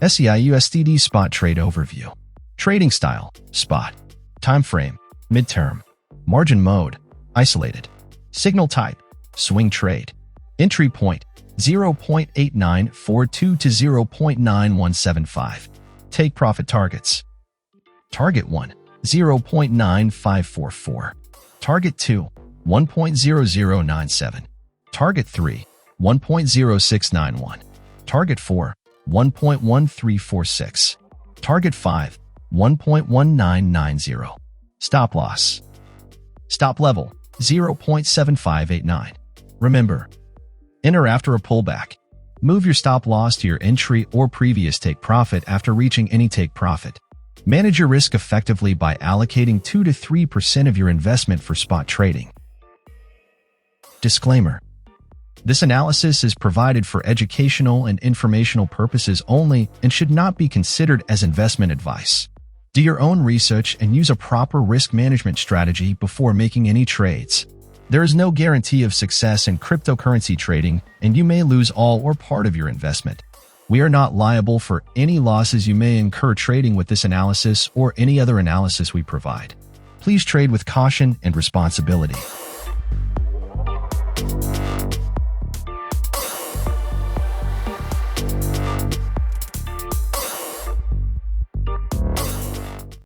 SEI USDT Spot Trade Overview. Trading Style: Spot. Time Frame: Midterm. Margin Mode: Isolated. Signal Type: Swing Trade. Entry Point: 0.8942 to 0.9175. Take Profit Targets: Target 1, 0.9544. Target 2, 1.0097. Target 3, 1.0691. Target 4, 1.1346. Target 5, 1.1990. Stop Loss: Stop Level: 0.7589. Remember, enter after a pullback. Move your stop loss to your entry or previous take profit after reaching any take profit. Manage your risk effectively by allocating 2 to 3% of your investment for spot trading. Disclaimer: this analysis is provided for educational and informational purposes only and should not be considered as investment advice. Do your own research and use a proper risk management strategy before making any trades. There is no guarantee of success in cryptocurrency trading, and you may lose all or part of your investment. We are not liable for any losses you may incur trading with this analysis or any other analysis we provide. Please trade with caution and responsibility.